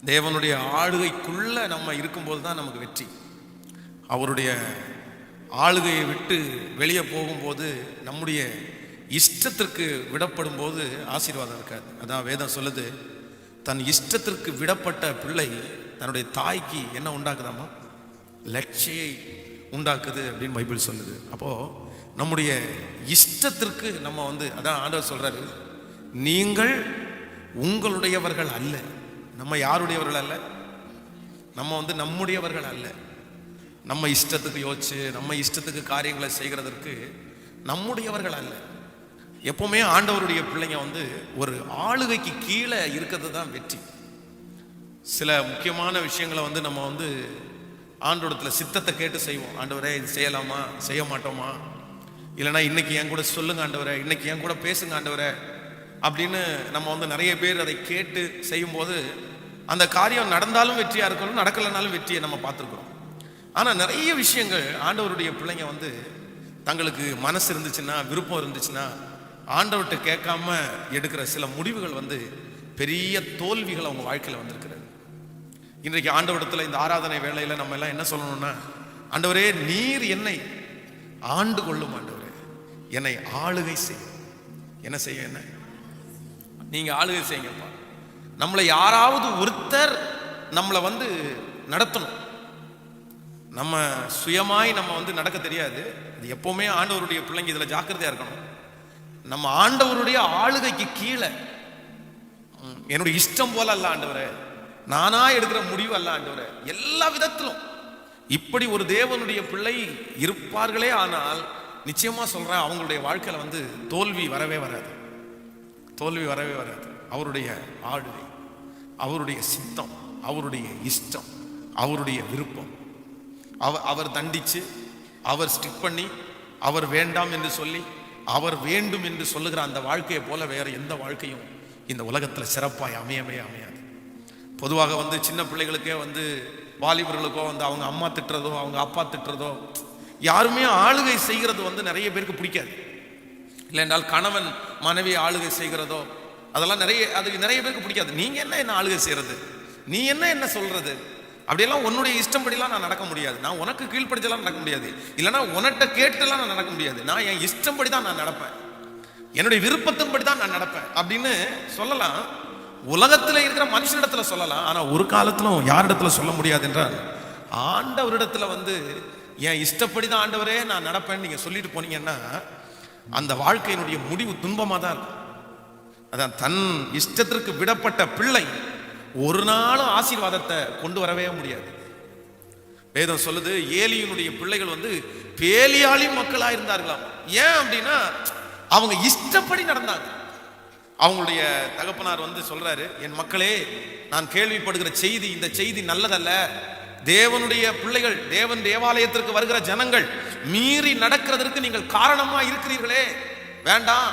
தேவனுடைய ஆளுகைக்குள்ள நம்ம இருக்கும்போது தான் நமக்கு வெற்றி. அவருடைய ஆளுகையை விட்டு வெளியே போகும்போது, நம்முடைய இஷ்டத்திற்கு விடப்படும் போது ஆசீர்வாதம் இருக்காது. அதான் வேதம் சொல்லுது, தன் இஷ்டத்திற்கு விடப்பட்ட பிள்ளை தன்னுடைய தாய்க்கு என்ன உண்டாக்குதாமா? லட்சியை உண்டாக்குது அப்படின்னு பைபிள் சொல்லுது. அப்போ நம்முடைய இஷ்டத்திற்கு நம்ம அதான் ஆண்டவர் சொல்றாரு, நீங்கள் உங்களுடையவர்கள் அல்ல. நம்ம யாருடையவர்கள் அல்ல, நம்ம நம்முடையவர்கள் அல்ல. நம்ம இஷ்டத்துக்கு யோசிச்சு நம்ம இஷ்டத்துக்கு காரியங்களை செய்கிறதற்கு நம்முடையவர்கள் அல்ல. எப்பவுமே ஆண்டவருடைய பிள்ளைங்க ஒரு ஆளுகைக்கு கீழே இருக்கிறது தான் வெற்றி. சில முக்கியமான விஷயங்களை நம்ம ஆண்டவரத்துல சித்தத்தை கேட்டு செய்வோம். ஆண்டவரே இது செய்யலாமா, செய்ய மாட்டோமா, இல்லைன்னா இன்னைக்கு என் கூட சொல்லுங்க ஆண்டவரே, இன்னைக்கு என் கூட பேசுங்க ஆண்டவரே அப்படின்னு நம்ம நிறைய பேர் அதை கேட்டு செய்யும்போது அந்த காரியம் நடந்தாலும் வெற்றியா இருக்கணும், நடக்கலைனாலும் வெற்றியை நம்ம பார்த்துருக்கிறோம். ஆனா நிறைய விஷயங்கள் ஆண்டவருடைய பிள்ளைங்க தங்களுக்கு மனசு இருந்துச்சுன்னா, விருப்பம் இருந்துச்சுன்னா, ஆண்டவர்கிட்ட கேட்காம எடுக்கிற சில முடிவுகள் பெரிய தோல்விகள் அவங்க வாழ்க்கையில வந்திருக்கிறது. இன்றைக்கு ஆண்டவரிடத்துல இந்த ஆராதனை வேளையில நம்ம எல்லாம் என்ன சொல்லணும்னா, ஆண்டவரே நீர் என்னை ஆண்டு கொள்ளும், ஆண்டவரே என்னை ஆளுகை செய். என்ன செய்ய? என்ன நீங்க ஆளுகை செய்யுங்கப்பா. நம்மளை யாராவது ஒருத்தர் நம்மளை நடத்தணும். நம்ம சுயமாய் நம்ம நடக்க தெரியாது. இது எப்பவுமே ஆண்டவருடைய பிள்ளைங்க இதுல ஜாக்கிரதையா இருக்கணும். நம்ம ஆண்டவருடைய ஆளுகைக்கு கீழே, என்னுடைய இஷ்டம் போல அல்ல ஆண்டவரே, நானா எடுக்கிற முடிவு அல்ல ஆண்டவரே, எல்லா விதத்திலும் இப்படி ஒரு தேவனுடைய பிள்ளை இருப்பார்களே ஆனால் நிச்சயமா சொல்றேன், அவங்களுடைய வாழ்க்கையில தோல்வி வரவே வராது. தோல்வி வரவே வராது. அவருடைய ஆளுகை, அவருடைய சித்தம், அவருடைய இஷ்டம், அவருடைய விருப்பம், அவர் தண்டிச்சு, அவர் ஸ்டிக் பண்ணி, அவர் வேண்டாம் என்று சொல்லி, அவர் வேண்டும் என்று சொல்லுகிற அந்த வாழ்க்கையை போல வேற எந்த வாழ்க்கையும் இந்த உலகத்துல சிறப்பாய் அமையவே அமையாது. பொதுவாக சின்ன பிள்ளைகளுக்கே வாலிபர்களுக்கோ அவங்க அம்மா திட்டுறதோ அவங்க அப்பா திட்டுறதோ, யாருமே ஆளுகை செய்கிறது நிறைய பேருக்கு பிடிக்காது. இல்லை என்றால் கணவன் மனைவி ஆளுகை செய்கிறதோ அதெல்லாம் நிறைய பேருக்கு பிடிக்காது. நீங்க என்ன ஆளுகை செய்யறது, நீ என்ன சொல்றது, அப்படியெல்லாம் உன்னுடைய இஷ்டப்படிலாம் நான் நடக்க முடியாது, நான் உனக்கு கீழ்படிச்செல்லாம் நடக்க முடியாது, இல்லைன்னா உன்கிட்ட கேட்டுலாம் நான் நடக்க முடியாது, நான் என் இஷ்டப்படி தான் நான் நடப்பேன், என்னுடைய விருப்பத்தின்படி தான் நான் நடப்பேன் அப்படின்னு சொல்லலாம். உலகத்துல இருக்கிற மனுஷனிடத்துல சொல்லலாம். ஆனா ஒரு காலத்திலும் யாரிடத்துல சொல்ல முடியாது என்றால் ஆண்டவரிடத்துல என் இஷ்டப்படி தான் ஆண்டவரே நான் நடப்பேன்னு நீங்க சொல்லிட்டு போனீங்கன்னா அந்த வாழ்க்கையினுடைய முடிவு துன்பமா தான் இருக்கும். அதான் தன் இஷ்டத்திற்கு விடப்பட்ட பிள்ளை ஒரு நாளும் ஆசீர்வாதத்தை கொண்டு வரவே முடியாது. வேதம் சொல்லுது, ஏலியினுடைய பிள்ளைகள் பேலியாளி மக்களா இருந்தார்களாம். ஏன் அப்படின்னா அவங்க இஷ்டப்படி நடந்தாங்க. அவங்களுடைய தகப்பனார் சொல்றாரு, என் மக்களே, நான் கேள்விப்படுகிற செய்தி, இந்த செய்தி நல்லதல்ல. தேவனுடைய பிள்ளைகள், தேவன் தேவாலயத்திற்கு வருகிற ஜனங்கள் மீறி நடக்கிறதற்கு நீங்கள் காரணமா இருக்கிறீர்களே, வேண்டாம்,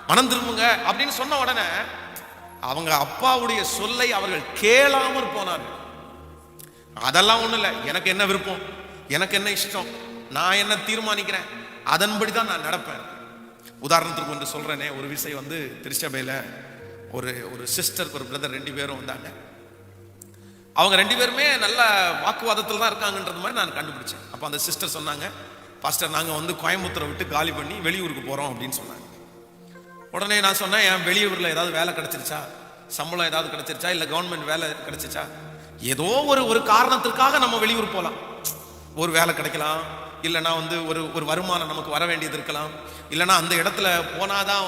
மனம் திரும்புங்க அப்படின்னு சொன்ன உடனே அவங்க அப்பாவுடைய சொல்லை அவர்கள் கேளாமற் போனார்கள். அதெல்லாம் ஒண்ணும் இல்லை, எனக்கு என்ன விருப்பம், எனக்கு என்ன இஷ்டம், நான் என்ன தீர்மானிக்கிறேன், அதன்படிதான் நான் நடப்பேன். உதாரணத்துக்கு ஒன்று சொல்றேனே, ஒரு விஷயம் திருச்சபையில ஒரு சிஸ்டர் ஒரு பிரதர் 2 பேரும் வந்தாங்க. அவங்க 2 பேருமே நல்ல வாக்குவாதத்தில் தான் இருக்காங்கன்றது மாதிரி நான் கண்டுபிடிச்சேன். அப்போ அந்த சிஸ்டர் சொன்னாங்க, பாஸ்டர் நாங்கள் கோயம்புத்தூரை விட்டு காலி பண்ணி வெளியூருக்கு போகிறோம் அப்படின்னு சொன்னாங்க. உடனே நான் சொன்னேன், என் வெளியூரில் ஏதாவது வேலை கிடைச்சிருச்சா, சம்பளம் ஏதாவது கிடைச்சிருச்சா, இல்லை கவர்மெண்ட் வேலை கிடைச்சிச்சா? ஏதோ ஒரு காரணத்திற்காக நம்ம வெளியூர் போகலாம், ஒரு வேலை கிடைக்கலாம், இல்லைன்னா ஒரு வருமானம் நமக்கு வர வேண்டியது இருக்கலாம், இல்லைன்னா அந்த இடத்துல போனாதான்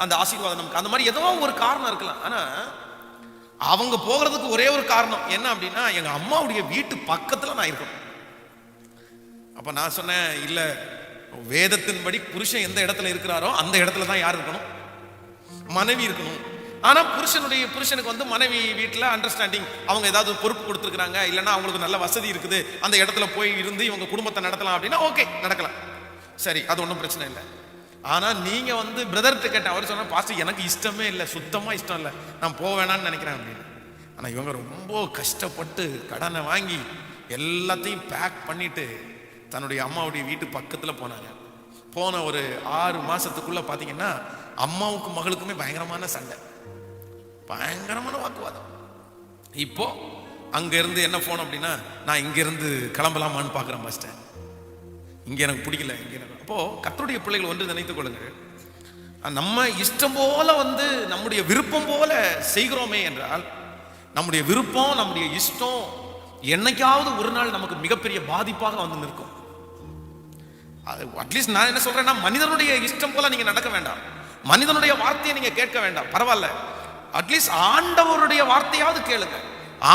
அந்த ஆசீர்வாதம் நமக்கு, அந்த மாதிரி ஏதோ ஒரு காரணம் இருக்கலாம். ஆனால் அவங்க போகிறதுக்கு ஒரே ஒரு காரணம் என்ன அப்படின்னா, எங்க அம்மாவுடைய வீட்டு பக்கத்துல நான் இருக்கணும். அப்ப நான் சொன்னேன், இல்ல, வேதத்தின்படி புருஷன் எந்த இடத்துல இருக்கிறாரோ அந்த இடத்துல தான் யார் இருக்கணும், மனைவி இருக்கணும். ஆனா புருஷனுக்கு மனைவி வீட்டுல அண்டர்ஸ்டாண்டிங், அவங்க ஏதாவது பொறுப்பு கொடுத்துருக்காங்க, இல்லைன்னா அவங்களுக்கு நல்ல வசதி இருக்குது, அந்த இடத்துல போய் இருந்து இவங்க குடும்பத்தை நடத்தலாம் அப்படின்னா ஓகே, நடக்கலாம், சரி, அது ஒன்றும் பிரச்சனை இல்லை. ஆனா நீங்க பிரதர்கிட்ட கேட்ட, அவர் சொன்ன, பாஸ்டர் எனக்கு இஷ்டமே இல்லை, சுத்தமா இஷ்டம் இல்லை, நான் போவேணான்னு நினைக்கிறேன் அப்படின்னு. ஆனா இவங்க ரொம்ப கஷ்டப்பட்டு கடனை வாங்கி எல்லாத்தையும் பேக் பண்ணிட்டு தன்னுடைய அம்மாவுடைய வீட்டு பக்கத்துல போனாங்க. போன ஒரு 6 மாசத்துக்குள்ள பாத்தீங்கன்னா அம்மாவுக்கும் மகளுக்குமே பயங்கரமான சண்டை, பயங்கரமான வாக்குவாதம். இப்போ அங்கேருந்து என்ன ஃபோன் அப்படின்னா, நான் இங்கேருந்து கிளம்பலாமான்னு பார்க்குறேன் பஸ் ஸ்டாண்ட், இங்கே எனக்கு பிடிக்கல, இங்கே எனக்கு. அப்போது கர்த்தருடைய பிள்ளைகள் ஒன்று நினைத்துக் கொள்ளுங்கள், நம்ம இஷ்டம் போல நம்முடைய விருப்பம் போல செய்கிறோமே என்றால், நம்முடைய விருப்பம் நம்முடைய இஷ்டம் என்னைக்காவது ஒரு நாள் நமக்கு மிகப்பெரிய பாதிப்பாக நிற்கும். அட்லீஸ்ட் நான் என்ன சொல்றேன்னா, மனிதனுடைய இஷ்டம் போல நீங்க நடக்க வேண்டாம், மனிதனுடைய வார்த்தையை நீங்க கேட்க வேண்டாம், பரவாயில்ல. அட்லீஸ்ட் ஆண்டவருடைய வார்த்தையாவது கேளுங்க,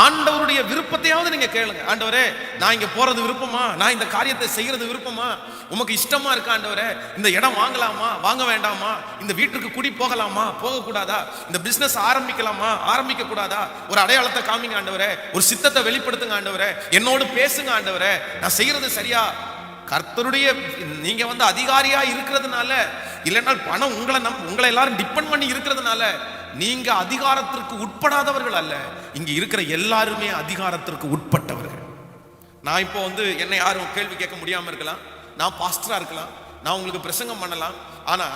ஆண்டவருடைய விருப்பத்தையாவது நீங்க கேளுங்க. ஆண்டவரே, நான் இங்க போறது விருப்பமா, நான் இந்த காரியத்தை செய்யறது விருப்பமா, உமக்கு இஷ்டமா இருக்கா ஆண்டவரே, இந்த இடம் வாங்கலாமா வாங்க வேண்டாமா, இந்த வீட்டுக்கு குடி போகலாமா போகக்கூடாதா, இந்த பிசினஸ் ஆரம்பிக்கலாமா ஆரம்பிக்க கூடாதா, ஒரு அடையாளத்தை காமிங்க ஆண்டவரே, ஒரு சித்தத்தை வெளிப்படுத்துங்க ஆண்டவரே, என்னோடு பேசுங்க ஆண்டவரே, நான் செய்யறது சரியா. கர்த்தருடைய நீங்க அதிகாரியா இருக்கிறதுனால, இல்லைன்னா பணம் உங்களை எல்லாரும் டிபெண்ட் பண்ணி இருக்கிறதுனால நீங்க அதிகாரத்திற்கு உட்படாதவர்கள் அல்ல. இங்க இருக்கிற எல்லாருமே அதிகாரத்திற்கு உட்பட்டவர்கள். நான் இப்போ என்னை யாரும் கேள்வி கேட்க முடியாம இருக்கலாம், நான் பாஸ்டரா இருக்கலாம், நான் உங்களுக்கு பிரசங்கம் பண்ணலாம், ஆனா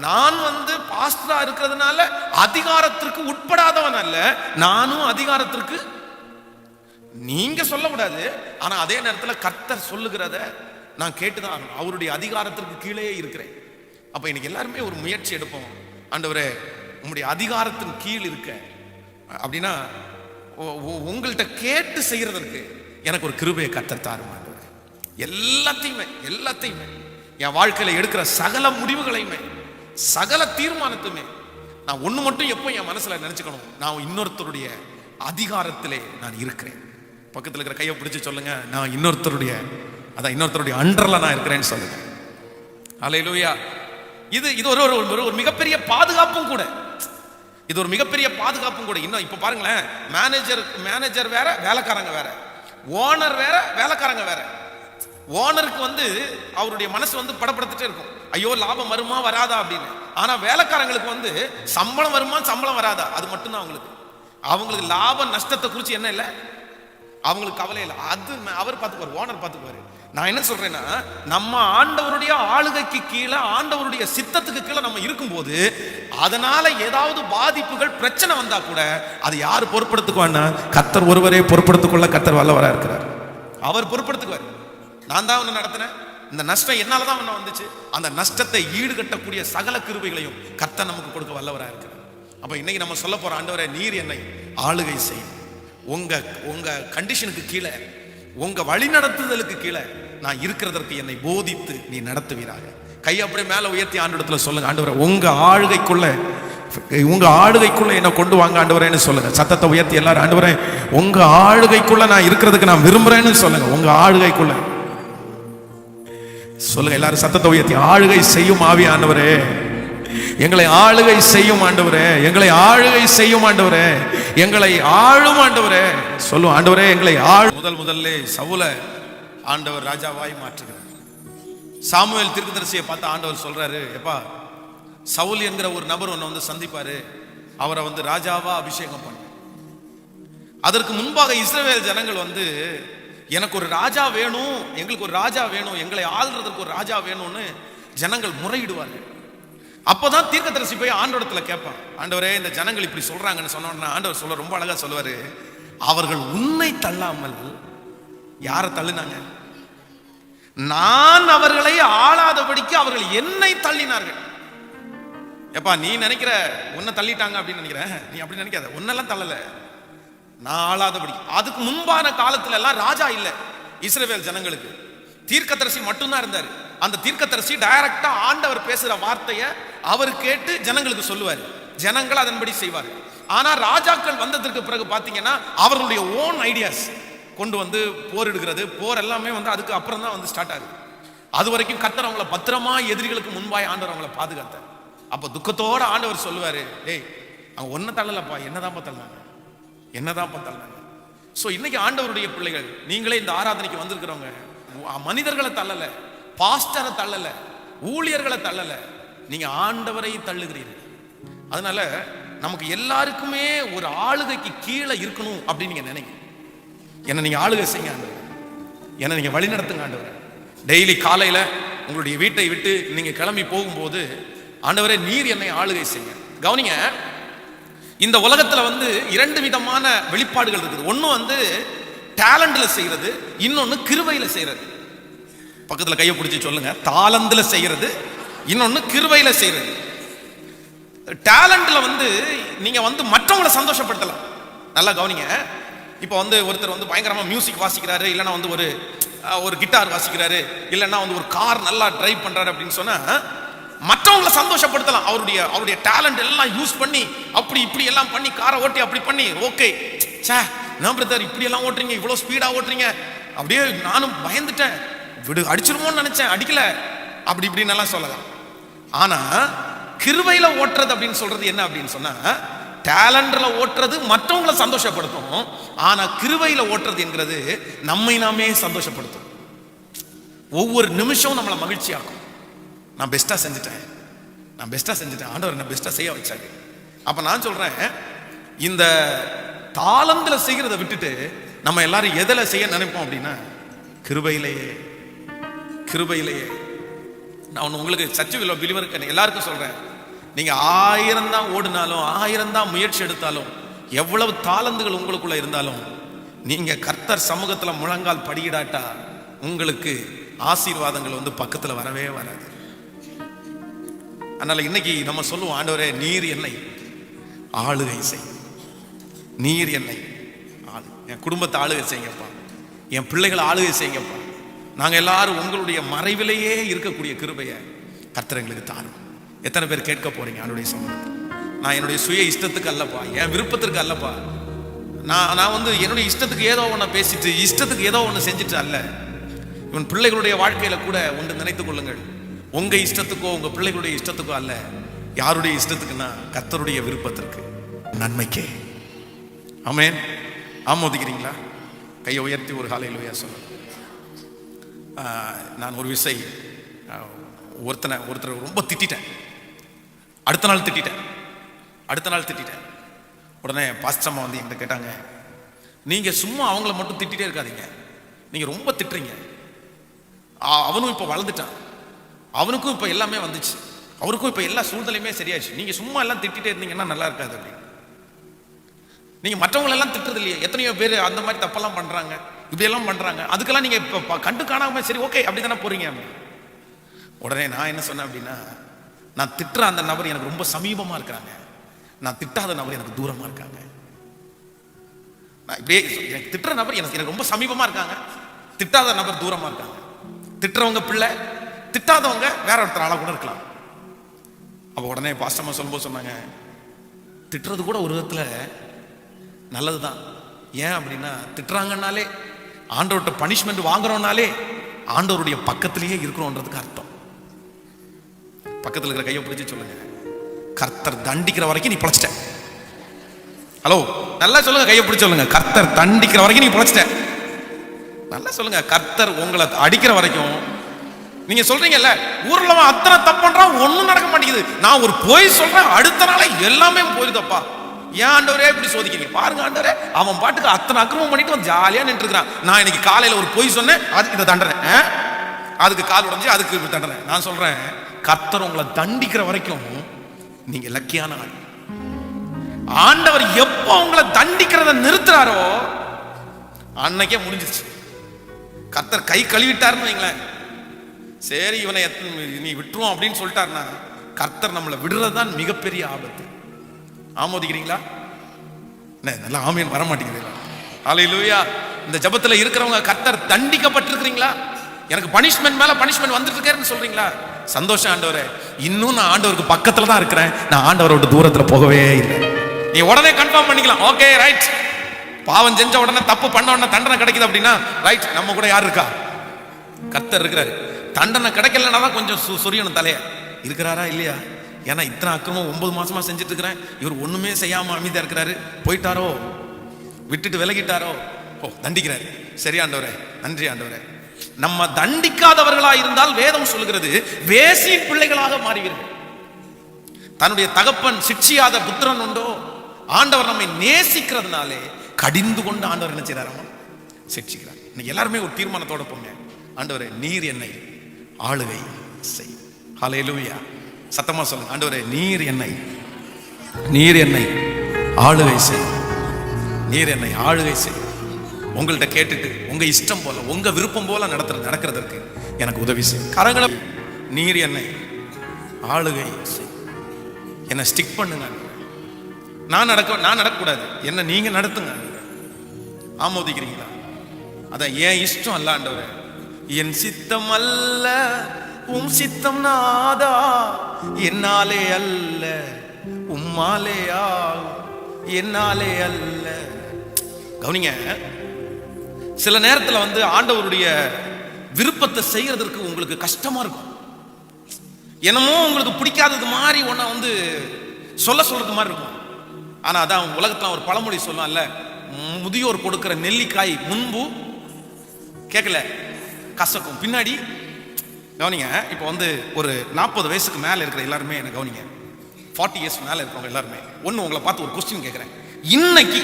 நான் பாஸ்டரா இருக்கிறதுனால அதிகாரத்திற்கு உட்படாதவன் அல்ல, நானும் அதிகாரத்திற்கு நீங்க சொல்லக்கூடாது, ஆனா அதே நேரத்தில் கர்த்தர் சொல்லுகிறத நான் கேட்டுதான் அவருடைய அதிகாரத்திற்கு கீழே இருக்கிறேன். அப்ப இன்னைக்கு எல்லாருமே ஒரு முயற்சி எடுப்போம், ஆண்டவரே உங்களுடைய அதிகாரத்தின் கீழ் இருக்க அப்படின்னா உங்கள்கிட்ட கேட்டு செய்யறதற்கு எனக்கு ஒரு கிருபையை கர்த்தர் தாரும் ஆண்டவரே. எல்லாத்தையுமே என் வாழ்க்கையில எடுக்கிற சகல முடிவுகளையுமே சகல தீர்மானத்துமே நான் ஒண்ணு மட்டும் எப்போ என் மனசுல நினைச்சுக்கணும், நான் இன்னொருத்தருடைய அதிகாரத்திலே நான் இருக்கிறேன். பக்கத்தில் இருக்கிற கையை பிடிச்சு சொல்லுங்க, நான் இன்னொருத்தருடைய அண்டர்ல நான் இருக்கிறேன்னு சொல்லுங்க. அல்லேலூயா. இது ஒரு மிகப்பெரிய பாதுகாப்பும் கூட, இது ஒரு மிகப்பெரிய பாதுகாப்பும் கூட. இன்னும் இப்ப பாருங்களேன், மேனேஜர் வேற, வேலைக்காரங்க வேற, ஓனர் வேற, வேலைக்காரங்க வேற. ஓனருக்கு அவருடைய மனசு படப்படுத்திட்டே இருக்கும், ஐயோ லாபம் வருமா வராதா அப்படின்னு. ஆனா வேலைக்காரங்களுக்கு சம்பளம் வருமா சம்பளம் வராதா அது மட்டும்தான் அவங்களுக்கு லாப நஷ்டத்தை குறித்து என்ன இல்லை, அவங்களுக்கு கவலை இல்லை, அது அவர் பார்த்துக்குவார், ஓனர் பார்த்துக்குவாரு. நான் என்ன சொல்றேன்னா, நம்ம ஆண்டவருடைய ஆளுகைக்கு கீழே, ஆண்டவருடைய சித்தத்துக்கு கீழே நம்ம இருக்கும்போது அதனால ஏதாவது பாதிப்புகள் பிரச்சனை வந்தா கூட அது யார் பொறுப்படுத்துக்குவான்னா, கர்த்தர் ஒருவரே பொறுப்படுத்திக்கொள்ள கர்த்தர் வல்லவரா இருக்கிறார். அவர் பொறுப்படுத்துக்குவார். நான் தான் ஒன்று நடத்தினேன், இந்த நஷ்டம் என்னாலதான் ஒன்று வந்துச்சு, அந்த நஷ்டத்தை ஈடுகட்டக்கூடிய சகல கிருபைகளையும் கர்த்தர் நமக்கு கொடுக்க வல்லவரா இருக்கிறார். அப்ப இன்னைக்கு நம்ம சொல்ல போற, ஆண்டவரே நீர் என்னை ஆளுகை செய்யும், உங்க கண்டிஷனுக்கு கீழே, உங்க வழி நடத்துதலுக்கு கீழே நான் இருக்கிறதற்கு என்னை போதித்து நீ நடத்துவீராக. கை அப்படியே மேல உயர்த்தி ஆண்டவரத்துல சொல்லுங்க, ஆண்டவரே உங்க ஆளுகைக்குள்ள என்ன கொண்டு வாங்க ஆண்டவரேன்னு சொல்லுங்க. சத்தத்தை உயர்த்தி எல்லாரும், ஆண்டவரே உங்க ஆளுகைக்குள்ள நான் இருக்கிறதுக்கு நான் விரும்புறேன்னு சொல்லுங்க. உங்க ஆளுகைக்குள்ள சொல்லுங்க எல்லாரும், சத்தத்தை உயர்த்தி. ஆளுகை செய்யும் ஆவியானவரே, எங்களை ஆளுகை செய்யும் ஆண்டவரே, எங்களை ஆளுகை செய்யும் ஆண்டவரே, எங்களை ஆளும் ஆண்டவரே. சொல்லும் ஆண்டவரே எங்களை முதல்ல சவுல ஆண்டவர் ராஜாவாய் மாற்றுகிறார். சாமுவேல் தீர்க்கதரிசியை பார்த்து ஆண்டவர் சொல்றாரு, எப்பா சவுல் என்கிற ஒரு நபர் உன்னை சந்திப்பாரு, அவரை ராஜாவா அபிஷேகம் பண்ண. அதற்கு முன்பாக இஸ்ரவேல் ஜனங்கள் எனக்கு ஒரு ராஜா வேணும், எங்களுக்கு ஒரு ராஜா வேணும், எங்களை ஆள்றதுக்கு ஒரு ராஜா வேணும்னு ஜனங்கள் முறையிடுவார்கள். அப்போதான் தீர்க்கதரிசி போய் ஆண்டவரத்துல கேட்பான், ஆண்டவரே இந்த ஜனங்கள் இப்படி சொல்றாங்கன்னு சொன்னோன்னா ஆண்டவர் ரொம்ப அழகா சொல்லுவாரு, அவர்கள் உன்னை தள்ளாமல் யாரை தள்ளினாங்க, நான் அவர்களை ஆளாதபடிக்கு அவர்கள் என்னை தள்ளினார்கள். எப்பா நீ நினைக்கிற உன்னை தள்ளிட்டாங்க அப்படின்னு நினைக்கிற, நீ அப்படி நினைக்காத, உன்னெல்லாம் தள்ளல, நான் ஆளாதபடி. அதுக்கு முன்பான காலத்துல எல்லாம் ராஜா இல்ல இஸ்ரவேல் ஜனங்களுக்கு, தீர்க்கதரிசி மட்டும்தான் இருந்தாரு. அந்த தீர்க்கதரிசி டைரக்டா ஆண்டவர் பேசுற வார்த்தையை அவர் கேட்டு ஜனங்களுக்கு சொல்லுவார், ஜனங்கள் அதன்படி செய்வார். ஆனா ராஜாக்கள் வந்ததற்கு பிறகு பாத்தீங்கன்னா அவர்களுடைய ஓன் ஐடியாஸ் கொண்டு போர் எடுக்கிறது, போர் எல்லாமே அதுக்கு அப்புறம் தான் ஸ்டார்ட் ஆகுது. அது வரைக்கும் கர்த்தர் அவங்கள பத்திரமா எதிரிகளுக்கு முன்பாய் ஆண்டவர் அவங்கள பாதுகாத்தார். அப்ப துக்கத்தோட ஆண்டவர் சொல்லுவாரு, டேய் அவங்க ஒன்ன தள்ளலப்பா, என்னதான் தள்ளினாங்க. சோ இன்னைக்கு ஆண்டவருடைய பிள்ளைகள், நீங்களே இந்த ஆராதனைக்கு வந்திருக்கிறவங்க, மனிதர்களை தள்ளல, பாஸ்டரை தள்ளல, ஊழியர்களை தள்ளல, நீங்க ஆண்டவரை தள்ளுகிறீர்கள். அதனால நமக்கு எல்லாருக்குமே ஒரு ஆளுகைக்கு கீழே இருக்கணும் அப்படின்னு நீங்க நினைங்க. என்ன நீங்க ஆளுகை செய்யுங்க ஆண்டவர், என்ன நீங்க வழி நடத்துங்க ஆண்டவர். டெய்லி காலையில உங்களுடைய வீட்டை விட்டு நீங்க கிளம்பி போகும்போது, ஆண்டவரே நீர் என்னை ஆளுகை செய்ய. கவனிங்க, இந்த உலகத்துல இரண்டு விதமான வெளிப்பாடுகள் இருக்குது. ஒண்ணு டேலண்ட்ல செய்யறது, இன்னொன்னு கிருபையில செய்யறது. பக்கத்துல கையை பிடிச்சி சொல்லுங்க, தாளந்துல செய்யறது, இன்னொன்னு கிருபையில செய்யறது. டேலண்ட்ல நீங்க மற்றவங்களை சந்தோஷப்படுத்தலாம். நல்லா கவனிங்க. இப்போ ஒருத்தர் பயங்கரமா மியூசிக் வாசிக்கிறாரு, இல்லைன்னா ஒரு கிட்டார் வாசிக்கிறாரு, இல்லைன்னா ஒரு கார் நல்லா டிரைவ் பண்றாரு அப்படின்னு சொன்னா மற்றவங்களை சந்தோஷப்படுத்தலாம். அவருடைய டேலண்ட் எல்லாம் யூஸ் பண்ணி அப்படி இப்படி எல்லாம் பண்ணி காரை ஓட்டி அப்படி பண்ணி, ஓகே சே நான் பிரதர் இப்படி எல்லாம் ஓட்டுறீங்க, இவ்வளவு ஸ்பீடா ஓட்டுறீங்க, அப்படியே நானும் பயந்துட்டேன், விடு அடிச்சிருமோன்னு நினைச்சேன், அடிக்கல, அப்படி இப்படின்னு எல்லாம் சொல்லலாம். ஆனா கிருபையில ஓட்டுறது அப்படின்னு சொல்றது என்ன அப்படின்னு சொன்னா, டேலண்ட்ல ஓட்டுறது மற்றவங்களை சந்தோஷப்படுத்தும், ஆனா கிருபையில ஓட்டுறது என்கிறது நம்மை நாமே சந்தோஷப்படுத்தும். ஒவ்வொரு நிமிஷம் நம்மளை மகிழ்ச்சி ஆகும். நான் பெஸ்டா செஞ்சுட்டேன், ஆண்டவர் என்ன பெஸ்டா செய்ய வச்சாரு. அப்ப நான் சொல்றேன், இந்த தாளந்துல செய்கிறத விட்டுட்டு நம்ம எல்லாரும் எதில செய்ய நினைப்போம் அப்படின்னா கிருபையிலேயே. நான் உங்களுக்கு சர்ச் பிலீவருக்கு எல்லாருக்கும் சொல்றேன், நீங்க 1000 தான் ஓடினாலும் 1000 தான் முயற்சி எடுத்தாலும் எவ்வளவு தாளந்துகள் உங்களுக்குள்ள இருந்தாலும் நீங்க கர்த்தர் சமூகத்துல முழங்கால் படியிடாட்டா உங்களுக்கு ஆசீர்வாதங்கள் பக்கத்துல வரவே வராது. அதனால இன்னைக்கு நம்ம சொல்லுவோம், ஆண்டவரே நீர் என்னை ஆளுகை செய், நீர் என்னை என் குடும்பத்தை ஆளுகை செய்யுங்கப்பா, என் பிள்ளைகளை ஆளுகை செய்யுங்கப்பா. நாங்க எல்லாரும் உங்களுடைய மறைவிலேயே இருக்கக்கூடிய கிருபையை கர்த்தர் எங்களுக்கு தாரும். எத்தனை பேர் கேட்க போறீங்க ஆண்டவருடைய சமூகத்தில்? நான் என்னுடைய சுய இஷ்டத்துக்கு அல்லப்பா, என் விருப்பத்திற்கு அல்லப்பா, நான் என்னுடைய இஷ்டத்துக்கு ஏதோ ஒன்று பேசிட்டு இஷ்டத்துக்கு ஏதோ ஒன்று செஞ்சுட்டு அல்ல. இவன் பிள்ளைகளுடைய வாழ்க்கையில கூட ஒன்று நினைத்துக் கொள்ளுங்கள், உங்க இஷ்டத்துக்கோ உங்க பிள்ளைகளுடைய இஷ்டத்துக்கோ அல்ல, யாருடைய இஷ்டத்துக்குன்னா கர்த்தருடைய விருப்பத்திற்கு, நன்மைக்கே. ஆமென். ஆமோதிக்கிறீங்களா? கையை உயர்த்தி ஒரு ஹல்லேலூயா சொல்லுங்க. நான் ஒரு விசை ஒருத்தரை ரொம்ப திட்டிட்டேன். அடுத்த நாள் திட்டிட்டேன். உடனே பாஸ்டம்மா என்கிட்ட கேட்டாங்க, நீங்க சும்மா அவங்கள மட்டும் திட்டிட்டே இருக்காதீங்க, நீங்க ரொம்ப திட்டுறீங்க. அவனும் இப்ப வளர்ந்துட்டான், அவனுக்கும் இப்ப எல்லாமே வந்துச்சு, அவருக்கும் இப்ப எல்லா சூழ்நிலையுமே சரியாச்சு, நீங்க சும்மா எல்லாம் திட்டிட்டே இருந்தீங்கன்னா நல்லா இருக்காது அப்படின்னு. நீங்க மற்றவங்களை எல்லாம் திட்டுறது இல்லையே, எத்தனையோ பேர் அந்த மாதிரி தப்பெல்லாம் பண்றாங்க, இப்படி எல்லாம் பண்றாங்க, அதுக்கெல்லாம் நீங்க இப்ப கண்டு காணாம சரி ஓகே அப்படி தானே போறீங்க. உடனே நான் என்ன சொன்னேன் அப்படின்னா, நான் திட்டுற அந்த நபர் எனக்கு ரொம்ப சமீபமா இருக்கிறாங்க, நான் திட்டாத நபர் எனக்கு தூரமா இருக்காங்க. நான் இப்படியே எனக்கு திட்டுற நபர் எனக்கு ரொம்ப சமீபமா இருக்காங்க, திட்டாத நபர் தூரமா இருக்காங்க. திட்டுறவங்க பிள்ளை, திட்டாதவங்க வேற ஒருத்தர் ஆளா கூட இருக்கலாம். அப்ப உடனே பாஸ்டம்மா சொல்லும்போது சொன்னாங்க, திட்டுறது கூட ஒரு விதத்துல நல்லதுதான். ஏன் அப்படின்னா, திட்டுறாங்கன்னாலே ஆண்டவர்கிட்ட பனிஷ்மெண்ட் வாங்குறோம்னாலே ஆண்டவருடைய பக்கத்திலேயே இருக்கிறோன்றதுக்கு அர்த்தம். பக்கத்தில் இருக்கிற கையை பிடிச்சி சொல்லுங்க, கர்த்தர் தண்டிக்கிற வரைக்கும் நீ பிழைச்சிட்ட. ஹலோ, நல்லா சொல்லுங்க, கையை பிடிச்சி சொல்லுங்க, கர்த்தர் தண்டிக்கிற வரைக்கும் நீ பிழைச்சிட்ட. நல்லா சொல்லுங்க, கர்த்தர் உங்களை அடிக்கிற வரைக்கும். நீங்க சொல்றீங்கல்ல, ஊர்ல அத்தனை தப்பு பண்றான், ஒண்ணும் நடக்க மாட்டேங்குது, நான் ஒரு பொய் சொல்றேன் அடுத்த நாளே எல்லாமே போயிருதப்பா, ஏன் ஆண்டவரே இப்படி சோதிக்கிறீங்க? பாருங்க ஆண்டவரே, அவன் பாட்டுக்கு அத்தனை அக்கிரமம் பண்ணிட்டு ஜாலியா நின்று இருக்கிறான். நான் இன்னைக்கு காலையில ஒரு பொய் சொன்னேன், அதுக்கு இதை தண்டனை, அதுக்கு கால் உடைஞ்சு அதுக்கு தண்டனை. நான் சொல்றேன், கர்த்தர் உங்களை தண்டிக்கிற வரைக்கும் நீங்க லக்கியான ஆள். ஆண்டவர் எப்போ உங்களை தண்டிக்கிறத நிறுத்துறாரோ அன்னைக்கே முடிஞ்சிருச்சு. கர்த்தர் கை கழுவிட்டாருன்னு வைங்களேன், சரி இவனை நீ விட்டுருவோம் அப்படின்னு சொல்லிட்டாருன்னா, கர்த்தர் நம்மளை விடுறதுதான் மிகப்பெரிய ஆபத்து. ஆமோதிக்கிறீங்களா? நல்லா ஆமீன் வர மாட்டேங்குது. ஹல்லேலூயா. இந்த ஜபத்துல இருக்கிறவங்க கர்த்தர் தண்டிக்கப்பட்டிருக்கிறீங்களா? எனக்கு பனிஷ்மெண்ட் மேல பனிஷ்மெண்ட் வந்துட்டு இருக்கேன்னு சொல்றீங்களா? சந்தோஷம் ஆண்டவரே, இன்னும் நான் ஆண்டவருக்கு பக்கத்துல தான் இருக்கிறேன், நான் ஆண்டவரோட தூரத்துல போகவே இல்லை. நீ உடனே கன்ஃபார்ம் பண்ணிக்கலாம், ஓகே ரைட், பாவம் செஞ்ச உடனே தப்பு பண்ண உடனே தண்டனை கிடைக்குது அப்படின்னா ரைட், நம்ம கூட யார் இருக்கா? கர்த்தர் இருக்கிறாரு. தண்டனை கிடைக்கலன்னா தான் கொஞ்சம் சொரியணும் தலைய, இருக்கிறாரா இல்லையா? ஏன்னா இத்தனை அக்கிரமம் 9 மாசமா செஞ்சுட்டு இருக்கிறேன், இவர் ஒண்ணுமே செய்யாம அமைதியா இருக்கிறாரு, போயிட்டாரோ, விட்டுட்டு விலகிட்டாரோ, ஓ தண்டிக்கிறாரு, சரி ஆண்டவரே நன்றி ஆண்டவரே. நம்ம தண்டிக்காதவர்களா இருந்தால் வேதம் சொல்கிறது வேசியின் பிள்ளைகளாக மாறுவீர்கள். தன்னுடைய தகப்பன் சிட்சியாத புத்திரன் உண்டோ? ஆண்டவர் நம்மை நேசிக்கிறதுனாலே கடிந்து கொண்டு ஆண்டவர் என்ன செய்யறாரு? சிட்சிக்கிறார். இன்னைக்கு எல்லாருமே ஒரு தீர்மானத்தோட போங்க, ஆண்டவரே நீர் என்னை ஆளுகை செய். ஹல்லேலூயா. சத்தமா சொல்லுங்க, ஆண்டவரே நீர் என்னை ஆளுகை செய், நீர் என்னை ஆளுகை செய். உங்கள்கிட்ட கேட்டுட்டு உங்க இஷ்டம் போல உங்க விருப்பம் போல நடக்கிறதற்கு எனக்கு உதவி செய். கரங்களை நீர் என்னை ஆளுகை செய், என்னை ஸ்டிக் பண்ணுங்க. நான் நடக்கக்கூடாது, என்ன நீங்க நடத்துங்க. ஆமோதிக்கிறீங்களா? அதான் என் இஷ்டம் அல்ல ஆண்டவரே, என் சித்தம் அல்ல உம் சித்தம் நாதா, என்னாலே அல்ல உம்மாலே ஆகும், என்னாலே அல்ல. கவனிங்க, சில நேரத்தில் வந்து ஆண்டவருடைய விருப்பத்தை செய்யறதற்கு உங்களுக்கு கஷ்டமா இருக்கும். என்னமோ உங்களுக்கு பிடிக்காதது மாதிரி ஒன்ன வந்து சொல்றது மாதிரி இருக்கும். ஆனா அதான் உலகத்துல ஒரு பழமொழி சொல்லலாம்ல, முதியோர் கொடுக்கிற நெல்லிக்காய் முன்பு கேட்கல கசக்கும், பின்னாடி. கவனிங்க, இப்போ வந்து ஒரு 40 வயசுக்கு மேல இருக்கிற எல்லாருமே என்ன கவனிங்க, 40 இயர்ஸ் மேல இருக்கிறவங்க எல்லாருமே ஒன்னு உங்களை பார்த்து ஒரு கொஸ்டின் கேட்கிறேன். இன்னைக்கு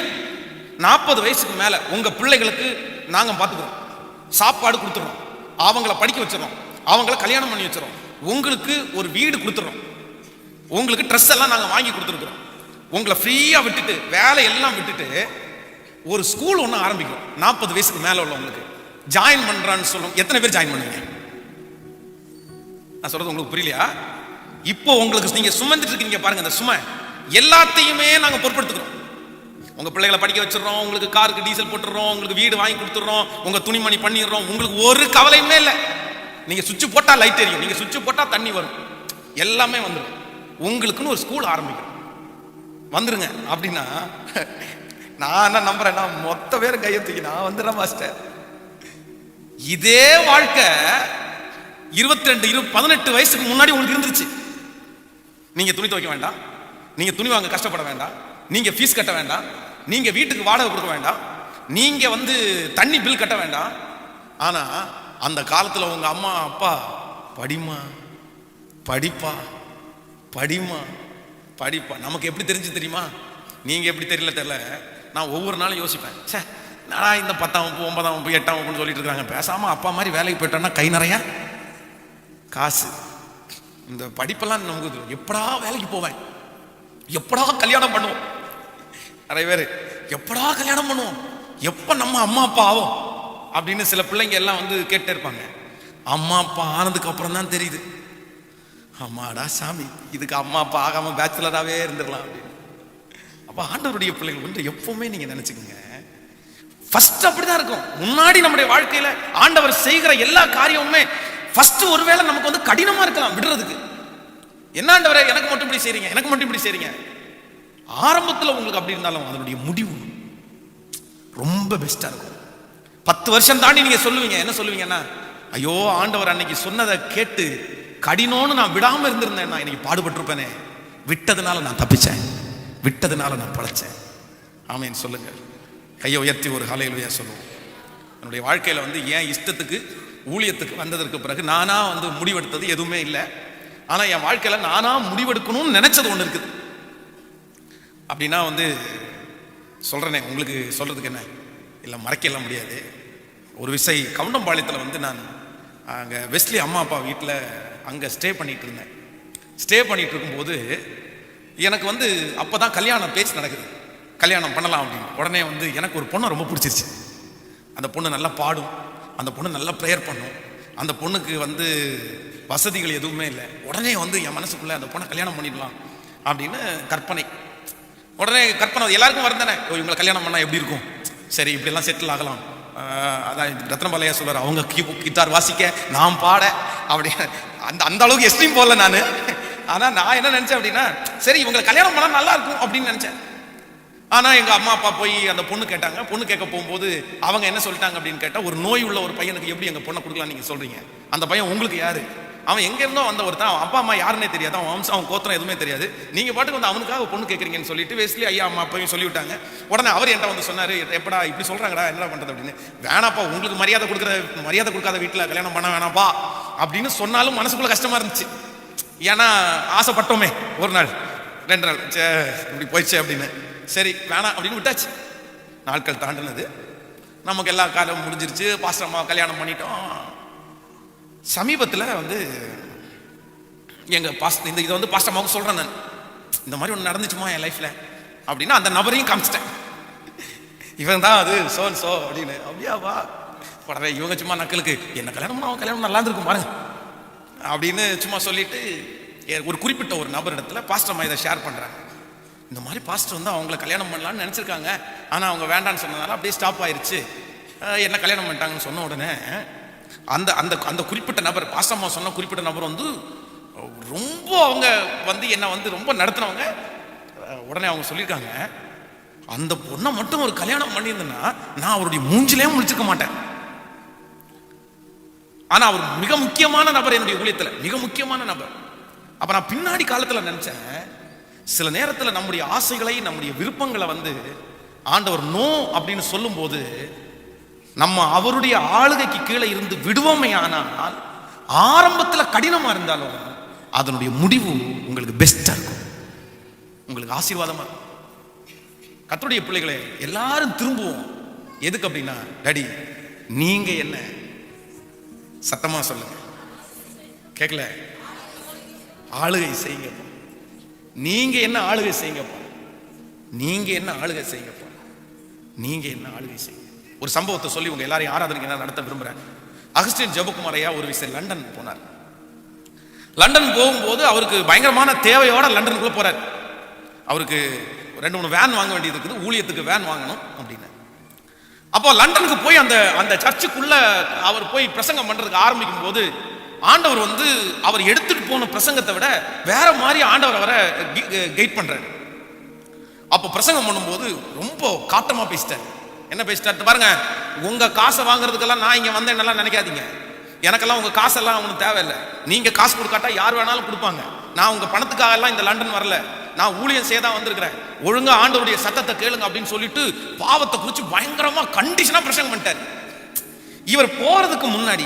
40 வயசுக்கு மேல உங்க பிள்ளைகளுக்கு நாங்க பார்த்துக்கிறோம், சாப்பாடு கொடுத்துறோம், அவங்கள படிக்க வச்சிடறோம், அவங்கள கல்யாணம் பண்ணி வச்சிடறோம், உங்களுக்கு ஒரு வீடு கொடுத்துறோம், உங்களுக்கு ட்ரெஸ் எல்லாம் நாங்க வாங்கி கொடுத்துருக்கிறோம், உங்களை ஃப்ரீயா விட்டுட்டு வேலை எல்லாம் விட்டுட்டு ஒரு ஸ்கூல் ஒன்று ஆரம்பிக்கும். 40 வயசுக்கு மேல உள்ளவங்களுக்கு ஜாயின் பண்றான்னு சொல்லுவோம். எத்தனை பேர் ஜாயின் பண்ணுவீங்க? நான் சொல்றது உங்களுக்கு புரியலையா? இப்போ உங்களுக்கு நீங்க சுமந்துட்டு இருக்கீங்க பாருங்க, அந்த சுமை எல்லாத்தையுமே நாங்க பொறுப்படுத்துக்கிறோம். உங்க பிள்ளைகளை படிக்க வச்சிடறோம், உங்களுக்கு காருக்கு டீசல் போட்டுறோம், உங்களுக்கு வீடு வாங்கி கொடுத்துறோம், உங்க துணிமணி பண்ணிடுறோம், உங்களுக்கு ஒரு கவலையுமே இல்லை. நீங்க சுவிட்ச் போட்டா லைட் எரியும், நீங்க சுவிட்ச் போட்டா தண்ணி வரும், எல்லாமே வந்துடும். உங்களுக்குன்னு ஒரு ஸ்கூல் ஆரம்பிக்கும். வந்துருங்க அப்படின்னா நான் என்ன நம்புறேன், மொத்த பேர் கையை தூக்கி நான் வந்துடுறேன் மாஸ்டர். இதே வாழ்க்கை 18 வயசுக்கு முன்னாடி உங்களுக்கு இருந்துருச்சு. நீங்க துணி துவைக்க வேண்டாம், நீங்க துணி வாங்க கஷ்டப்பட வேண்டாம், நீங்க ஃபீஸ் கட்ட வேண்டாம், நீங்க வீட்டுக்கு வாடகை கொடுக்க வேண்டாம், நீங்க வந்து தண்ணி பில் கட்ட வேண்டாம். ஆனா அந்த காலத்துல உங்க அம்மா அப்பா படிமா படிப்பா படிமா படிப்பா, நமக்கு எப்படி தெரிஞ்சு தெரியுமா? நீங்க எப்படி தெரியல. நான் ஒவ்வொரு நாளும் யோசிப்பேன், சே நான் இந்த 10ஆம் வகுப்பு 9ஆம் வகுப்பு 8ஆம் வகுப்புன்னு சொல்லிட்டு இருக்காங்க, பேசாம அப்பா மாதிரி வேலைக்கு போயிட்டோம்னா கை நிறைய காசு. இந்த படிப்பெல்லாம் நமக்கு எப்படா வேலைக்கு போவேன், எப்படா கல்யாணம் பண்ணுவோம், நிறைய பேர் எப்படா கல்யாணம் பண்ணுவோம், எப்ப நம்ம அம்மா அப்பா ஆகும் அப்படின்னு சில பிள்ளைங்க எல்லாம் வந்து கேட்டே இருப்பாங்க. அம்மா அப்பா ஆனதுக்கு அப்புறம் தான் தெரியுது, அம்மாடா சாமி இதுக்கு அம்மா அப்பா ஆகாம பேச்சுலராகவே இருந்துடலாம் அப்படின்னு. அப்ப ஆண்டவருடைய பிள்ளைகள் வந்து எப்பவுமே நீங்க நினைச்சுக்கோங்க, ஃபர்ஸ்ட் அப்படிதான் இருக்கும். முன்னாடி நம்முடைய வாழ்க்கையில ஆண்டவர் செய்கிற எல்லா காரியமுமே ஃபர்ஸ்ட் ஒருவேளை நமக்கு வந்து கடினமா இருக்கலாம் விடுறதுக்கு. என்ன ஆண்டவரே எனக்கு மட்டும் இப்படி செய்றீங்க, எனக்கு மட்டும் இப்படி செய்றீங்க. ஆரம்பத்தில் உங்களுக்கு அப்படி இருந்தாலும் அதனுடைய முடிவு ரொம்ப பெஸ்டா இருக்கும். 10 வருஷம் தாண்டி நீங்க சொல்லுவீங்க, என்ன சொல்லுவீங்கன்னா, ஐயோ ஆண்டவர் அன்னைக்கு சொன்னதை கேட்டு கடினோன்னு நான் விடாம இருந்திருந்தேன், நான் இன்னைக்கு பாடுபட்டிருப்பேனே, விட்டதுனால நான் தப்பிச்சேன், விட்டதுனால நான் பழைச்சேன். ஆமேன் சொல்லுங்க, கையை உயர்த்தி ஒரு ஹல்லேலூயா சொல்லுவோம். என்னுடைய வாழ்க்கையில வந்து என் இஷ்டத்துக்கு ஊழியத்துக்கு வந்ததற்கு பிறகு நானா வந்து முடிவெடுத்தது எதுவுமே இல்லை. ஆனா என் வாழ்க்கையில நானா முடிவெடுக்கணும்னு நினைச்சது ஒண்ணு இருக்குது. அப்படின்னா வந்து சொல்றேனே, உங்களுக்கு சொல்றதுக்கு என்ன இல்லை, மறைக்கலாம் முடியாது. ஒரு விசை கவுண்டம்பாளையத்தில் வந்து நான் அங்கே வெஸ்லி அம்மா அப்பா வீட்டில் அங்கே ஸ்டே பண்ணிட்டு இருந்தேன். ஸ்டே பண்ணிட்டு இருக்கும்போது எனக்கு வந்து அப்போ தான் கல்யாணம் பேச்சு நடக்குது, கல்யாணம் பண்ணலாம் அப்படின்னு. உடனே வந்து எனக்கு ஒரு பொண்ணை ரொம்ப பிடிச்சிருச்சு. அந்த பொண்ணு நல்லா பாடும், அந்த பொண்ணு நல்லா ப்ரேயர் பண்ணும், அந்த பொண்ணுக்கு வந்து வசதிகள் எதுவுமே இல்லை. உடனே வந்து என் மனசுக்குள்ளே அந்த பொண்ணை கல்யாணம் பண்ணிடலாம் அப்படின்னு கற்பனை. உடனே கற்பனை எல்லாருக்கும் வரந்தானே, இவங்களை கல்யாணம் பண்ணால் எப்படி இருக்கும், சரி இப்படியெல்லாம் செட்டில் ஆகலாம். அதான் ரத்னபாலையா சொல்றார், அவங்க கிட்டார் வாசிக்க நான் பாட அப்படி அந்த அளவுக்கு எஸ்ட்ரீம் போடல நான். ஆனா நான் என்ன நினைச்சேன் அப்படின்னா, சரி இவங்களை கல்யாணம் பண்ணா நல்லா இருக்கும் அப்படின்னு நினைச்சேன். ஆனா எங்க அம்மா அப்பா போய் அந்த பொண்ணு கேட்டாங்க. பொண்ணு கேட்க போகும்போது அவங்க என்ன சொல்லிட்டாங்க அப்படின்னு கேட்டா, ஒரு நோய் உள்ள ஒரு பையனுக்கு எப்படி எங்க பொண்ணை கொடுக்கலாம் நீங்க சொல்றீங்க, அந்த பையன் உங்களுக்கு யாரு, அவன் எங்க இருந்தோ வந்த ஒருத்தான், அவன் அப்பா அம்மா யாருன்னே தெரியாது, அவன் வம்சம் அவன் கோத்திரம் எதுவுமே தெரியாது, நீங்க பாட்டுக்கு வந்து அவனுக்காக பொண்ணு கேட்கறீங்கன்னு சொல்லிட்டு வெஸ்லி ஐயா அம்மா அப்பையும் சொல்லிவிட்டாங்க. உடனே அவர் என்கிட்ட வந்து சொன்னாரு, எப்படா இப்படி சொல்றாங்கடா, என்ன பண்றது அப்படின்னு. வேணாப்பா, உங்களுக்கு மரியாதை கொடுக்காத வீட்டுல கல்யாணம் பண்ண வேணாப்பா அப்படின்னு சொன்னாலும் மனசுக்குள்ள கஷ்டமா இருந்துச்சு. ஏன்னா ஆசைப்பட்டோமே, ஒரு நாள் 2 நாள் இப்படி போயிடுச்சு அப்படின்னு. சரி வேணாம் அப்படின்னு விட்டாச்சு. நாட்கள் தாண்டினது, நமக்கு எல்லா காலம் முடிஞ்சிருச்சு, பாஸ்டர் அம்மா கல்யாணம் பண்ணிட்டோம். சமீபத்தில் வந்து எங்கள் இதை வந்து பாஸ்டர் அம்மாவுக்கு சொல்கிறேன் நான், இந்த மாதிரி ஒன்று நடந்துச்சுமா என் லைஃப்பில், அப்படின்னா அந்த நபரையும் காமிச்சிட்டேன். இவன் தான் அது சோ அப்படின்னு. அப்படியாவா உடனே இவங்க சும்மா நக்கலுக்கு என்ன கல்யாணம் அவன் கல்யாணம் நல்லா இருந்திருக்கும் பாருங்க அப்படின்னு சும்மா சொல்லிட்டு ஒரு குறிப்பிட்ட ஒரு நபர் இடத்துல பாஸ்டர் அம்மா இதை ஷேர் பண்றாங்க. இந்த மாதிரி பாஸ்டர் வந்து அவங்கள கல்யாணம் பண்ணலான்னு நினைச்சிருக்காங்க, ஆனா அவங்க வேண்டான்னு சொன்னதால அப்படியே ஸ்டாப் ஆயிருச்சு. என்ன கல்யாணம் பண்ணிட்டாங்கன்னு சொன்ன உடனே அந்த அந்த அந்த குறிப்பிட்ட நபர், பாஸ்டர் அம்மா சொன்ன குறிப்பிட்ட நபர் வந்து ரொம்ப அவங்க வந்து என்ன வந்து ரொம்ப நடத்தினவங்க. உடனே அவங்க சொல்லியிருக்காங்க, அந்த பொண்ணை மட்டும் ஒரு கல்யாணம் பண்ணியிருந்தேன்னா நான் அவருடைய மூஞ்சிலே முடிச்சுக்க மாட்டேன். ஆனா அவர் மிக முக்கியமான நபர் என்னுடைய ஊழியத்துல, மிக முக்கியமான நபர். அப்ப நான் பின்னாடி காலத்துல நினைச்சேன், சில நேரத்துல நம்முடைய ஆசைகளை நம்முடைய விருப்பங்களை வந்து ஆண்டவர் நோ அப்படின்னு சொல்லும் போது நம்ம அவருடைய ஆளுகைக்கு கீழே இருந்து விடுவோமே, ஆனால் ஆரம்பத்துல கடினமா இருந்தாலும் அதனுடைய முடிவு உங்களுக்கு பெஸ்டா இருக்கும், உங்களுக்கு ஆசீர்வாதமா இருக்கும். கர்த்தருடைய பிள்ளைகளே, எல்லாரும் திரும்புவோம் எதுக்கு அப்படின்னா, டாடி நீங்க என்ன, சத்தமா சொல்லுங்க, கேட்கல, ஆளுகை செய்யுங்கப்பா. நீங்க என்ன ஆளுகை செய்யுங்கப்பா, நீங்க என்ன ஆளுகை செய்யுங்கப்பா, நீங்க என்ன ஆளுகை செய்யுங்க. ஒரு சம்பவத்தை சொல்லி உங்க எல்லாரையும் ஆராதனைக்கு நான் நடத்த விரும்புறேன். அகஸ்டின் ஜெபகுமார் ஐயா ஒரு விஷயம் லண்டன் போனார். லண்டன் போகும்போது அவருக்கு பயங்கரமான தேவையோட லண்டனுக்குள்ள போறார். அவருக்கு 2-3 வேன் வாங்க வேண்டியது இருக்குது, ஊழியத்துக்கு வேன் வாங்கணும் அப்படின்னு. அப்போ லண்டனுக்கு போய் அந்த அந்த சர்ச்சுக்குள்ள அவர் போய் பிரசங்கம் பண்றதுக்கு ஆரம்பிக்கும் போது ஆண்டவர் வந்து அவர் எடுத்துட்டு போன பிரசங்கத்தை விட வேற மாதிரி ஆண்டவர் அவரை கைட் பண்றாரு. அப்போ பிரசங்கம் பண்ணும்போது ரொம்ப காட்டமா பேசிட்டார். என்ன பேசிட்டாரு பாருங்க, உங்க காசை வாங்குறதுக்கெல்லாம் நான் இங்க வந்தேன் நல்லா நினைக்காதீங்க, எனக்கெல்லாம் உங்க காசெல்லாம் அவனுக்கு தேவையில்லை, நீங்க காசு கொடுக்காட்டா யார் வேணாலும் கொடுப்பாங்க, நான் உங்க பணத்துக்காக எல்லாம் இந்த லண்டன் வரல, நான் ஊழியம் செய்ய தான் வந்திருக்கிறேன், ஒழுங்கா ஆண்டவருடைய சத்தத்தை கேளுங்க அப்படின்னு சொல்லிட்டு பாவத்தை குறித்து பயங்கரமா கண்டிஷனா பிரசங்கம் பண்ணிட்டார். இவர் போறதுக்கு முன்னாடி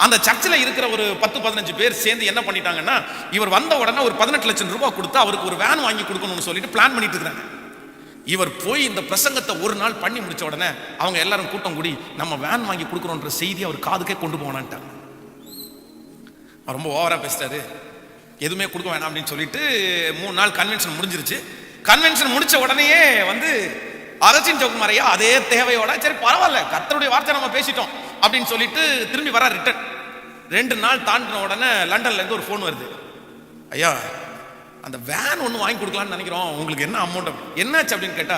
அந்த சர்ச்சில் இருக்கிற ஒரு 10-15 பேர் சேர்ந்து என்ன பண்ணிட்டாங்கன்னா, இவர் வந்த உடனே ஒரு 18 லட்சம் ரூபாய் கொடுத்து அவருக்கு ஒரு வேன் வாங்கி கொடுக்கணும்னு சொல்லிட்டு பிளான் பண்ணிட்டு இருக்காங்க. இவர் போய் இந்த பிரசங்கத்தை ஒரு நாள் பண்ணி முடிச்ச உடனே அவங்க எல்லாரும் கூட்டம் கூடி நம்ம வேன் வாங்கி கொடுக்கணுன்ற செய்தி அவர் காதுக்கே கொண்டு போனான்ட்டாங்க. ரொம்ப ஓவரா பேசிட்டாரு, எதுவுமே கொடுக்க வேணாம் அப்படின்னு சொல்லிட்டு 3 நாள் கன்வென்ஷன் முடிஞ்சிருச்சு. கன்வென்ஷன் முடிச்ச உடனேயே வந்து அகஸ்டின் ஜெபகுமார் ஐயா அதே தேவையோட, சரி பரவாயில்ல கர்த்தருடைய வார்த்தை நம்ம பேசிட்டோம் அப்படின்னு சொல்லிட்டு திரும்பி வர ரிட்டர்ன். 2 நாள் தாண்டின உடனே லண்டன்ல இருந்து ஒரு போன் வருது, ஐயா அந்த வேன் ஒன்று வாங்கி கொடுக்கலான்னு நினைக்கிறோம், உங்களுக்கு என்ன அமௌண்ட் என்னாச்சு அப்படின்னு கேட்டா,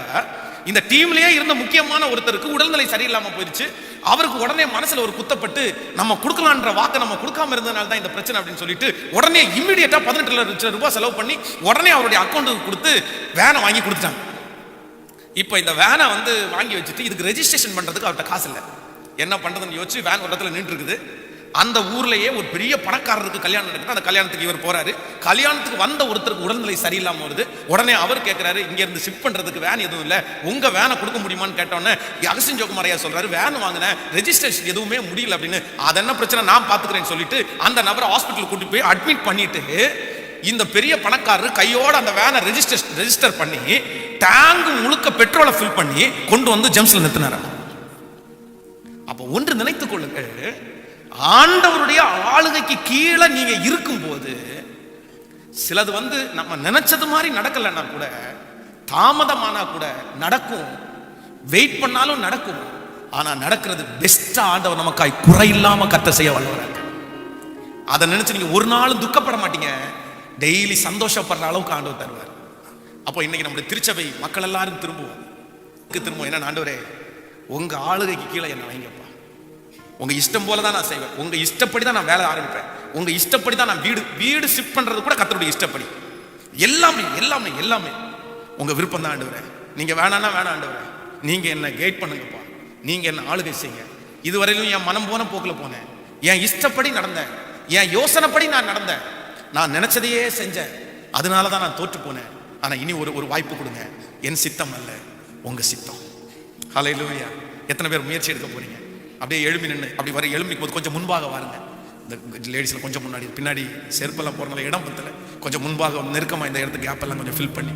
இந்த டீம்லயே இருந்த முக்கியமான ஒருத்தருக்கு உடல்நிலை சரியில்லாம போயிருச்சு, அவருக்கு உடனே மனசுல ஒரு குத்தப்பட்டு நம்ம கொடுக்கலான்ற வாக்கை நம்ம கொடுக்காம இருந்ததுனால தான் இந்த பிரச்சனை அப்படின்னு சொல்லிட்டு உடனே இம்மிடியட்டா 18 லட்சம் ரூபாய் செலவு பண்ணி உடனே அவருடைய அக்கௌண்ட்டுக்கு கொடுத்து வேனை வாங்கி கொடுத்துட்டாங்க. இப்போ இந்த வேனை வந்து வாங்கி வச்சுட்டு இதுக்கு ரெஜிஸ்ட்ரேஷன் பண்றதுக்கு அவர்கிட்ட காசு இல்லை, என்ன பண்றதுன்னு யோசிச்சு வேன் ஒரு இடத்துல நின்று இருக்குது. அந்த ஊர்லயே ஒரு பெரிய பணக்காரருக்கு கல்யாணம் நடக்குது. அந்த கல்யாணத்துக்கு இவர் போறாரு. கல்யாணத்துக்கு வந்த ஒருத்தருக்கு உடல்நிலை சரியில்லாம வருது. உடனே அவர் கேட்கிறாரு, இங்க இருந்து ஷிஃப்ட் பண்றதுக்கு வேன் எதுவும் இல்ல, உங்க வேனை கொடுக்க முடியுமான்னு கேட்டோன்னே அகஸ்டின் ஜெபகுமார் ஐயா சொல்றாரு, வேன் வாங்கினேன், ரெஜிஸ்ட்ரேஷன் எதுவுமே முடியல அப்படின்னு. அது என்ன பிரச்சனை நான் பாத்துக்கிறேன்னு சொல்லிட்டு அந்த நபரை ஹாஸ்பிட்டல் கூட்டி போய் அட்மிட் பண்ணிட்டு இந்த பெரிய பணக்காரர் கையோட அந்த வேனை ரெஜிஸ்டர் பண்ணி டேங்க் முழுக்க பெட்ரோலை ஃபில் பண்ணி கொண்டு வந்து ஜெம்ஸ்ல நிறுத்தினார். அப்ப ஒன்று நினைத்துக் கொள்ளுங்கள், ஆண்டவருடைய ஆளுகைக்கு கீழே நீங்க இருக்கும் போது சிலது வந்து நம்ம நினைச்சது மாதிரி நடக்கலன்னா கூட, தாமதமானா கூட நடக்கும், வெயிட் பண்ணாலும் நடக்கும். ஆனா நடக்கிறது பெஸ்டா ஆண்டவர் நமக்காய் குறையில்லாம கர்த்தர் செய்ய வல்லவராக. அதை நினைச்சு நீங்க ஒரு நாளும் துக்கப்பட மாட்டீங்க, டெய்லி சந்தோஷப்படுற அளவுக்கு ஆண்டவர் தருவார். அப்போ இன்னைக்கு நம்முடைய திருச்சபை மக்கள் எல்லாரும் திரும்புவோம் என்ன, ஆண்டவரே உங்க ஆளுகைக்கு கீழே என்ன வைங்கப்பா, உங்க இஷ்டம் போல தான் நான் செய்வேன், உங்க இஷ்டப்படி தான் நான் வேலை ஆரம்பிப்பேன், உங்க இஷ்டப்படி தான் நான் வீடு ஷிஃப்ட் பண்றது கூட கர்த்தருடைய இஷ்டப்படி, எல்லாமே எல்லாமே எல்லாமே உங்க விருப்பம் தான் ஆண்டவரே. நீங்க வேணான்னா வேணாம் ஆண்டவரே, நீங்க என்ன கைட் பண்ணுங்கப்பா, நீங்க என்ன ஆளுகை செய்யுங்க. இதுவரையிலும் என் மனம் போன போக்குல போனேன், என் இஷ்டப்படி நடந்தேன், என் யோசனைப்படி நான் நடந்தேன், நான் நினைச்சதையே செஞ்சேன், அதனால தான் நான் தோற்று போனேன். ஆனா இனி ஒரு வாய்ப்பு கொடுங்க, என் சித்தம் அல்ல உங்க சித்தம். ஹல்லேலூயா. எத்தனை பேர் முயற்சி எடுக்க போறீங்க? அப்படியே எழுப்பி நின்று அப்படி வர எழும்பிக்கும் போது கொஞ்சம் முன்பாக வாருங்க. இந்த லேடிஸ்ல கொஞ்சம் முன்னாடி, பின்னாடி செருப்பெல்லாம் போறதுனால இடம் பத்தல, கொஞ்சம் முன்பாக நெருக்கமா இந்த இடத்துக்கு கேப்பெல்லாம் கொஞ்சம் ஃபில் பண்ணி